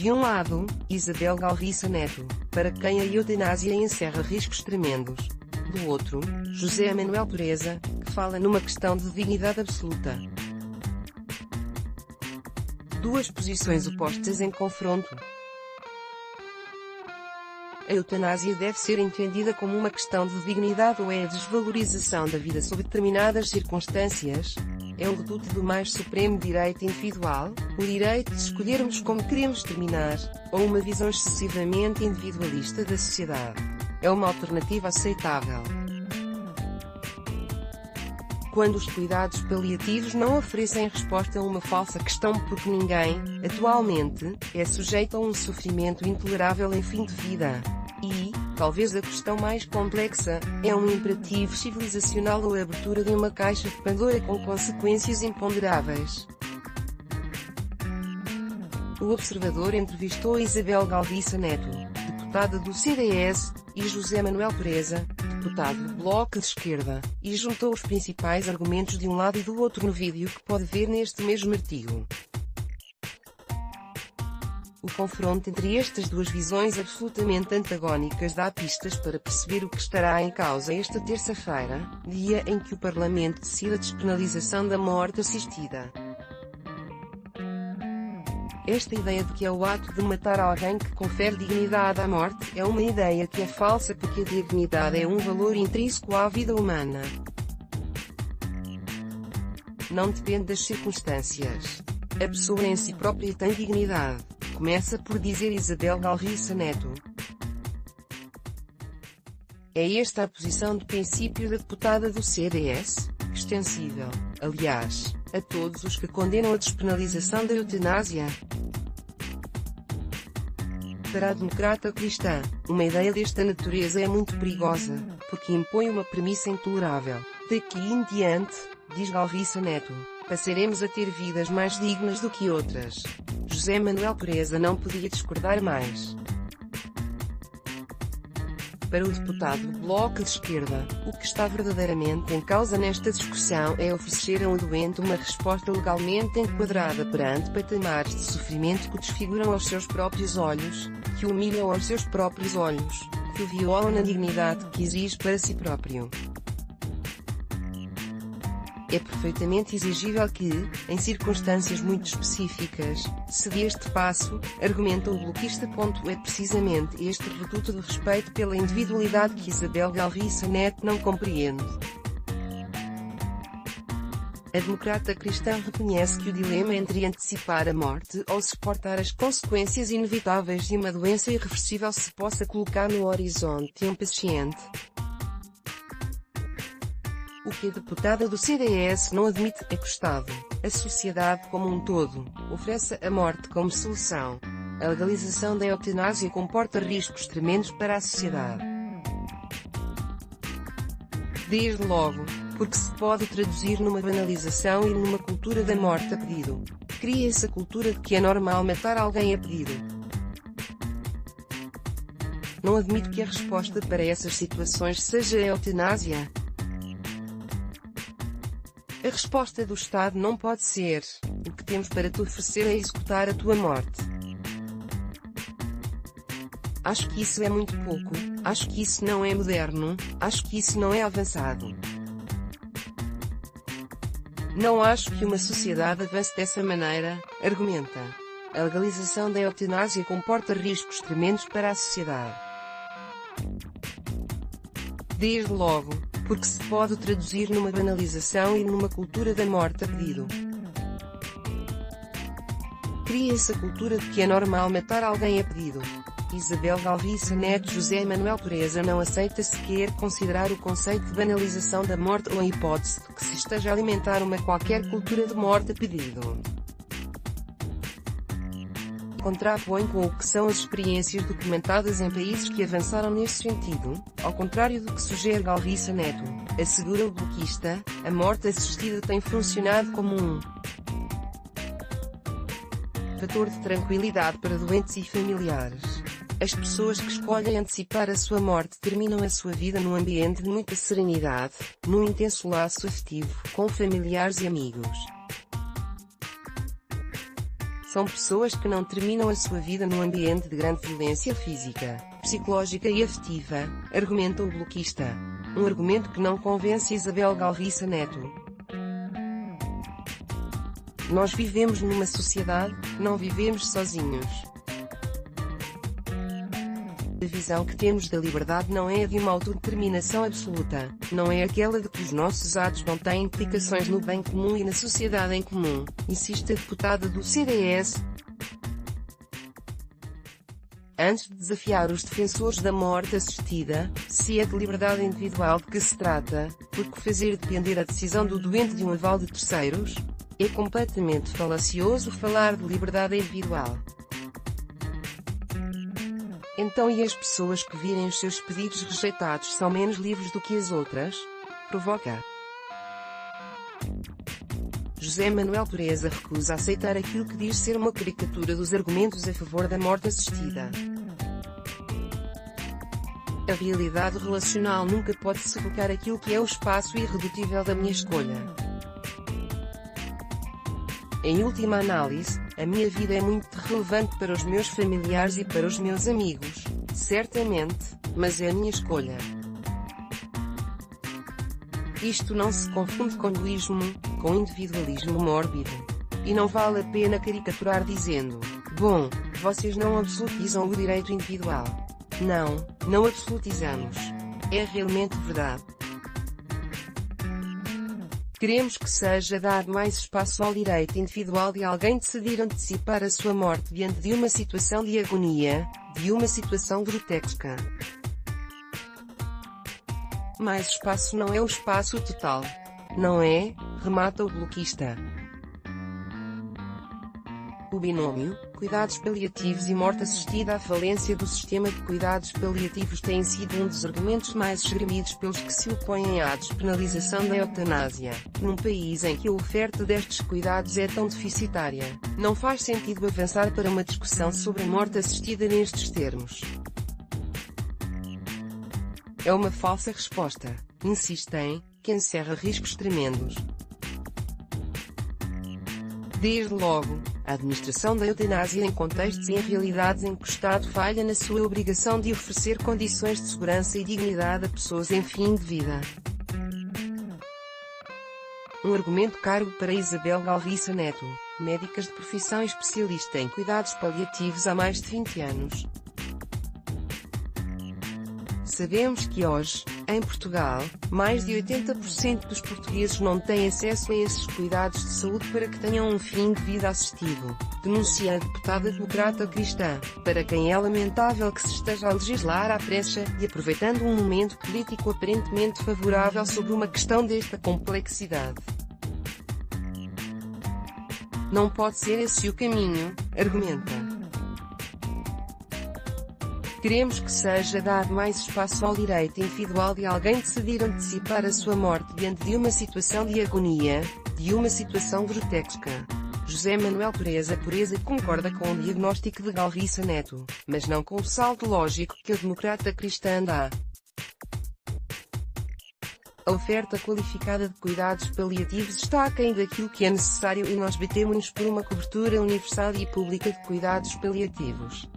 De um lado, Isabel Galriça Neto, para quem a eutanásia encerra riscos tremendos. Do outro, José Manuel Pureza, que fala numa questão de dignidade absoluta. Duas posições opostas em confronto. A eutanásia deve ser entendida como uma questão de dignidade ou é a desvalorização da vida sob determinadas circunstâncias? É o reduto do mais supremo direito individual, o direito de escolhermos como queremos terminar, ou uma visão excessivamente individualista da sociedade? É uma alternativa aceitável. Quando os cuidados paliativos não oferecem resposta a uma falsa questão porque ninguém, atualmente, é sujeito a um sofrimento intolerável em fim de vida. E, talvez a questão mais complexa, é um imperativo civilizacional ou a abertura de uma caixa de Pandora com consequências imponderáveis. O Observador entrevistou Isabel Galriça Neto, deputada do CDS, e José Manuel Pureza, deputado do Bloco de Esquerda, e juntou os principais argumentos de um lado e do outro no vídeo que pode ver neste mesmo artigo. O confronto entre estas duas visões absolutamente antagónicas dá pistas para perceber o que estará em causa esta terça-feira, dia em que o Parlamento decide a despenalização da morte assistida. Esta ideia de que é o ato de matar alguém que confere dignidade à morte é uma ideia que é falsa porque a dignidade é um valor intrínseco à vida humana. Não depende das circunstâncias. A pessoa em si própria tem dignidade, começa por dizer Isabel Galriça Neto. É esta a posição de princípio da deputada do CDS, extensível, aliás, a todos os que condenam a despenalização da eutanásia. Para a democrata cristã, uma ideia desta natureza é muito perigosa, porque impõe uma premissa intolerável. Daqui em diante, diz Galriça Neto, passaremos a ter vidas mais dignas do que outras. José Manuel Pureza não podia discordar mais. Para o deputado do Bloco de Esquerda, o que está verdadeiramente em causa nesta discussão é oferecer a um doente uma resposta legalmente enquadrada perante patamares de sofrimento que o desfiguram aos seus próprios olhos, que o humilham aos seus próprios olhos, que o violam na dignidade que exige para si próprio. É perfeitamente exigível que, em circunstâncias muito específicas, se dê este passo, argumenta o bloquista. É precisamente este reduto de respeito pela individualidade que Isabel Galriça Neto não compreende. A democrata cristã reconhece que o dilema entre antecipar a morte ou suportar as consequências inevitáveis de uma doença irreversível se possa colocar no horizonte um paciente. O que a deputada do CDS não admite é que o Estado, a sociedade como um todo, ofereça a morte como solução. A legalização da eutanásia comporta riscos tremendos para a sociedade. Desde logo, porque se pode traduzir numa banalização e numa cultura da morte a pedido. Cria-se a cultura de que é normal matar alguém a pedido. Não admito que a resposta para essas situações seja a eutanásia. A resposta do Estado não pode ser: o que temos para te oferecer é executar a tua morte. Acho que isso é muito pouco, acho que isso não é moderno, acho que isso não é avançado. Não acho que uma sociedade avance dessa maneira, argumenta. A legalização da eutanásia comporta riscos tremendos para a sociedade. Desde logo, porque se pode traduzir numa banalização e numa cultura da morte a pedido. Cria-se a cultura de que é normal matar alguém a pedido. Isabel Galriça Neto. José Manuel Pureza não aceita sequer considerar o conceito de banalização da morte ou a hipótese de que se esteja a alimentar uma qualquer cultura de morte a pedido. Contrapõe com o que são as experiências documentadas em países que avançaram nesse sentido, ao contrário do que sugere Galriça Neto, assegura o bloquista, a morte assistida tem funcionado como um fator de tranquilidade para doentes e familiares. As pessoas que escolhem antecipar a sua morte terminam a sua vida num ambiente de muita serenidade, num intenso laço afetivo, com familiares e amigos. São pessoas que não terminam a sua vida num ambiente de grande violência física, psicológica e afetiva, argumenta o bloquista. Um argumento que não convence Isabel Galriça Neto. Nós vivemos numa sociedade, não vivemos sozinhos. A visão que temos da liberdade não é a de uma autodeterminação absoluta, não é aquela de que os nossos atos não têm implicações no bem comum e na sociedade em comum, insiste a deputada do CDS. Antes de desafiar os defensores da morte assistida, se é de liberdade individual de que se trata, por que fazer depender a decisão do doente de um aval de terceiros? É completamente falacioso falar de liberdade individual. Então, e as pessoas que virem os seus pedidos rejeitados são menos livres do que as outras? Provoca. José Manuel Pureza recusa aceitar aquilo que diz ser uma caricatura dos argumentos a favor da morte assistida. A realidade relacional nunca pode sufocar aquilo que é o espaço irredutível da minha escolha. Em última análise, a minha vida é muito relevante para os meus familiares e para os meus amigos, certamente, mas é a minha escolha. Isto não se confunde com egoísmo, com individualismo mórbido. E não vale a pena caricaturar dizendo: bom, vocês não absolutizam o direito individual. Não, não absolutizamos. É realmente verdade. Queremos que seja dado mais espaço ao direito individual de alguém decidir antecipar a sua morte diante de uma situação de agonia, de uma situação grotesca. Mais espaço não é o espaço total. Não é, remata o bloquista. O binômio, cuidados paliativos e morte assistida. A falência do sistema de cuidados paliativos tem sido um dos argumentos mais esgrimidos pelos que se opõem à despenalização da eutanásia. Num país em que a oferta destes cuidados é tão deficitária, não faz sentido avançar para uma discussão sobre a morte assistida nestes termos. É uma falsa resposta, insistem, que encerra riscos tremendos. Desde logo, a administração da eutanásia em contextos e em realidades em que o Estado falha na sua obrigação de oferecer condições de segurança e dignidade a pessoas em fim de vida. Um argumento caro para Isabel Galriça Neto, médica de profissão e especialista em cuidados paliativos há mais de 20 anos. Sabemos que hoje, em Portugal, mais de 80% dos portugueses não têm acesso a esses cuidados de saúde para que tenham um fim de vida assistido, denuncia a deputada democrata cristã, para quem é lamentável que se esteja a legislar à pressa e aproveitando um momento político aparentemente favorável sobre uma questão desta complexidade. Não pode ser esse o caminho, argumenta. Queremos que seja dado mais espaço ao direito individual de alguém decidir antecipar a sua morte diante de uma situação de agonia, de uma situação grotesca. José Manuel Pureza concorda com o diagnóstico de Galriça Neto, mas não com o salto lógico que a democrata cristã dá. A oferta qualificada de cuidados paliativos está aquém daquilo que é necessário e nós batemos-nos por uma cobertura universal e pública de cuidados paliativos.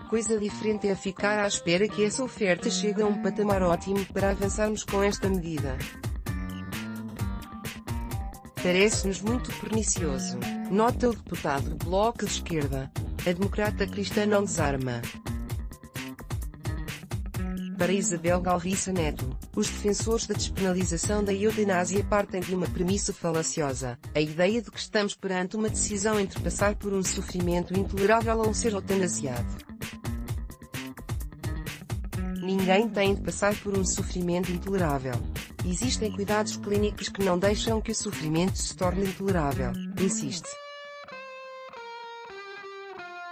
Coisa diferente é ficar à espera que essa oferta chegue a um patamar ótimo para avançarmos com esta medida. Parece-nos muito pernicioso, nota o deputado do Bloco de Esquerda. A democrata cristã não desarma. Para Isabel Galriça Neto, os defensores da despenalização da eutanásia partem de uma premissa falaciosa, a ideia de que estamos perante uma decisão entre passar por um sofrimento intolerável ou ser eutanasiado. Ninguém tem de passar por um sofrimento intolerável. Existem cuidados clínicos que não deixam que o sofrimento se torne intolerável, insiste.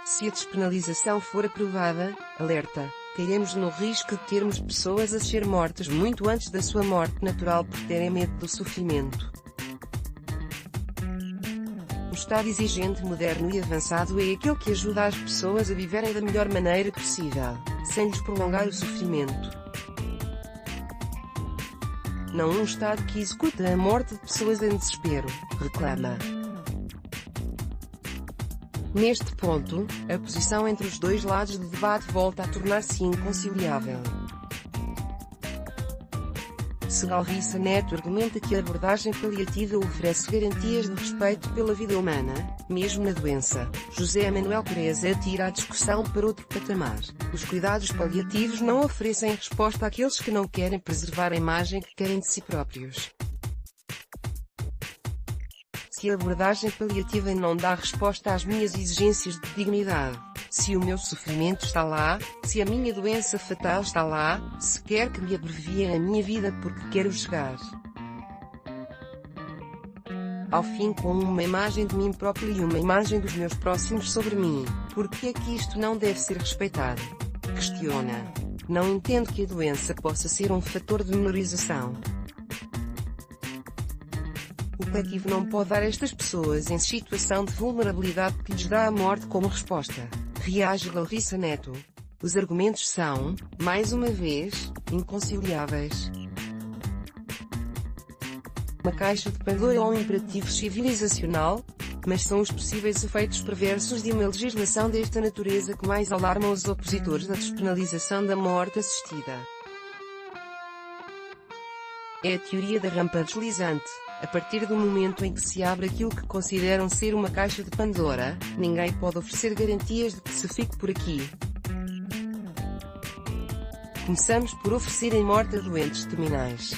Se a despenalização for aprovada, alerta, cairemos no risco de termos pessoas a ser mortas muito antes da sua morte natural por terem medo do sofrimento. O Estado exigente, moderno e avançado é aquele que ajuda as pessoas a viverem da melhor maneira possível, sem lhes prolongar o sofrimento. Não um Estado que executa a morte de pessoas em desespero, reclama. Neste ponto, a posição entre os dois lados do debate volta a tornar-se inconciliável. Galriça Neto argumenta que a abordagem paliativa oferece garantias de respeito pela vida humana, mesmo na doença. José Manuel Pureza atira a discussão para outro patamar. Os cuidados paliativos não oferecem resposta àqueles que não querem preservar a imagem que querem de si próprios. Se a abordagem paliativa não dá resposta às minhas exigências de dignidade, se o meu sofrimento está lá, se a minha doença fatal está lá, se quer que me abreviem a minha vida porque quero chegar ao fim com uma imagem de mim próprio e uma imagem dos meus próximos sobre mim, por que é que isto não deve ser respeitado? Questiona. Não entendo que a doença possa ser um fator de menorização. O coletivo não pode dar a estas pessoas em situação de vulnerabilidade que lhes dá a morte como resposta. Reage Galriça Neto. Os argumentos são, mais uma vez, inconciliáveis. Uma caixa de Pandora ou um imperativo civilizacional, mas são os possíveis efeitos perversos de uma legislação desta natureza que mais alarmam os opositores da despenalização da morte assistida. É a teoria da rampa deslizante. A partir do momento em que se abre aquilo que consideram ser uma caixa de Pandora, ninguém pode oferecer garantias de que se fique por aqui. Começamos por oferecer a morte a doentes terminais.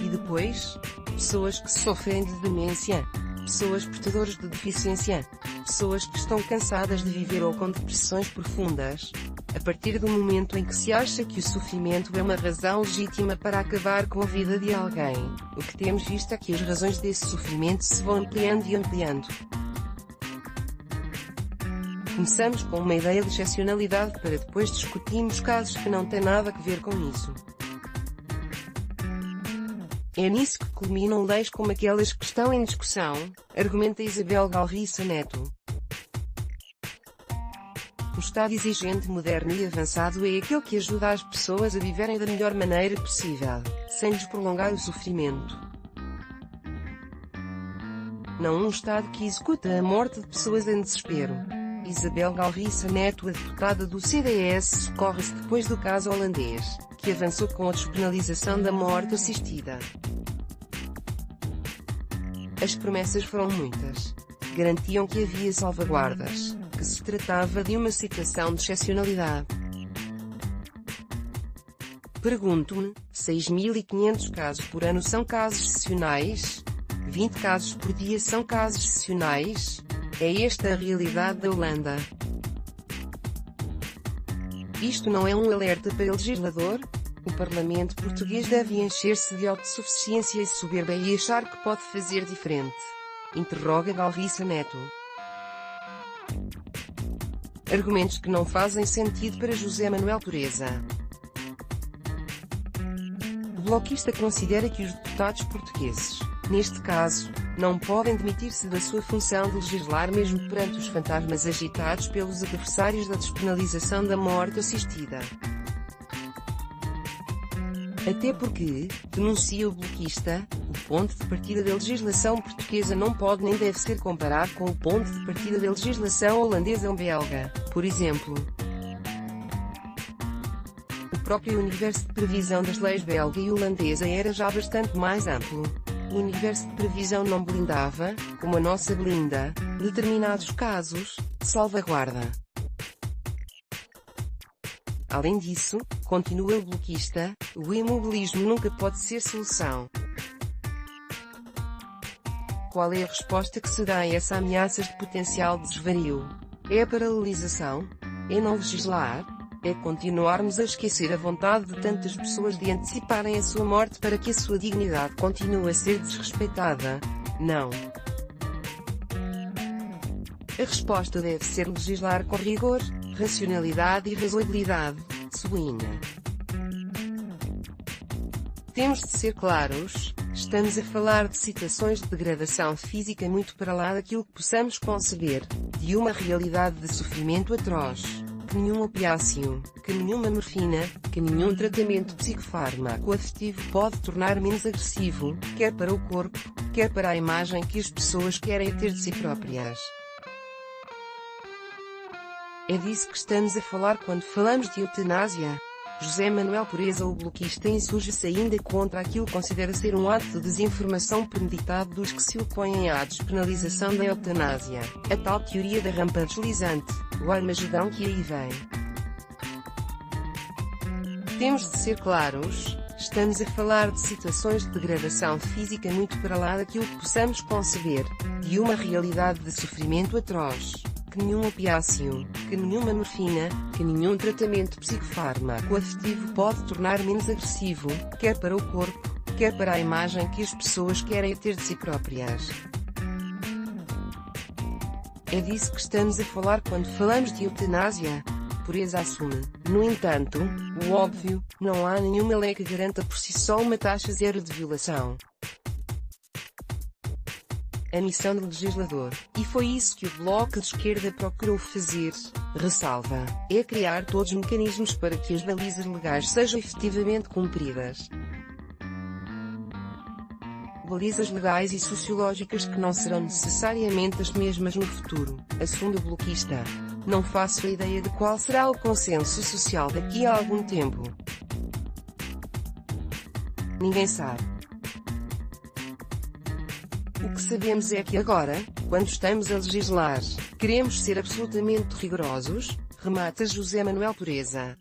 E depois, pessoas que sofrem de demência, pessoas portadoras de deficiência, pessoas que estão cansadas de viver ou com depressões profundas. A partir do momento em que se acha que o sofrimento é uma razão legítima para acabar com a vida de alguém, o que temos visto é que as razões desse sofrimento se vão ampliando e ampliando. Começamos com uma ideia de excepcionalidade para depois discutirmos casos que não têm nada a ver com isso. É nisso que culminam leis como aquelas que estão em discussão, argumenta Isabel Galriça Neto. O Estado exigente, moderno e avançado é aquele que ajuda as pessoas a viverem da melhor maneira possível, sem lhes prolongar o sofrimento. Não um Estado que executa a morte de pessoas em desespero. Isabel Galriça Neto, a deputada do CDS, socorre-se depois do caso holandês, que avançou com a despenalização da morte assistida. As promessas foram muitas. Garantiam que havia salvaguardas, que se tratava de uma situação de excepcionalidade. Pergunto-me, 6.500 casos por ano são casos excepcionais? 20 casos por dia são casos excepcionais? É esta a realidade da Holanda. Isto não é um alerta para o legislador? O Parlamento português deve encher-se de autossuficiência e soberba e achar que pode fazer diferente? Interroga Galriça Neto. Argumentos que não fazem sentido para José Manuel Pureza. O bloquista considera que os deputados portugueses, neste caso, não podem demitir-se da sua função de legislar mesmo perante os fantasmas agitados pelos adversários da despenalização da morte assistida. Até porque, denuncia o bloquista, o ponto de partida da legislação portuguesa não pode nem deve ser comparado com o ponto de partida da legislação holandesa ou belga, por exemplo. O próprio universo de previsão das leis belga e holandesa era já bastante mais amplo. O universo de previsão não blindava, como a nossa blinda, determinados casos, salvaguarda. Além disso, continua o bloquista, o imobilismo nunca pode ser solução. Qual é a resposta que se dá a essa ameaças de potencial desvario? É a paralisação? É não legislar? É continuarmos a esquecer a vontade de tantas pessoas de anteciparem a sua morte para que a sua dignidade continue a ser desrespeitada? Não. A resposta deve ser legislar com rigor, racionalidade e razoabilidade, sublinha. Temos de ser claros, estamos a falar de situações de degradação física muito para lá daquilo que possamos conceber, de uma realidade de sofrimento atroz. que nenhum opiáceo, que nenhuma morfina, que nenhum tratamento psicofármaco afetivo pode tornar menos agressivo, quer para o corpo, quer para a imagem que as pessoas querem ter de si próprias. É disso que estamos a falar quando falamos de eutanásia. José Manuel Pureza, o bloquista, insurge-se ainda contra aquilo que considera ser um ato de desinformação premeditado dos que se opõem à despenalização da eutanásia, a tal teoria da rampa deslizante, o Armagedão que aí vem. Temos de ser claros, estamos a falar de situações de degradação física muito para lá daquilo que possamos conceber, de uma realidade de sofrimento atroz, que nenhum opiáceo, que nenhuma morfina, que nenhum tratamento psicofármaco afetivo pode tornar menos agressivo, quer para o corpo, quer para a imagem que as pessoas querem ter de si próprias. É disso que estamos a falar quando falamos de eutanásia. Pureza assume, no entanto, o óbvio: não há nenhuma lei que garanta por si só uma taxa zero de violação. A missão do legislador, e foi isso que o Bloco de Esquerda procurou fazer, ressalva, é criar todos os mecanismos para que as balizas legais sejam efetivamente cumpridas. Balizas legais e sociológicas que não serão necessariamente as mesmas no futuro, assume o bloquista. Não faço a ideia de qual será o consenso social daqui a algum tempo. Ninguém sabe. O que sabemos é que agora, quando estamos a legislar, queremos ser absolutamente rigorosos, remata José Manuel Pureza.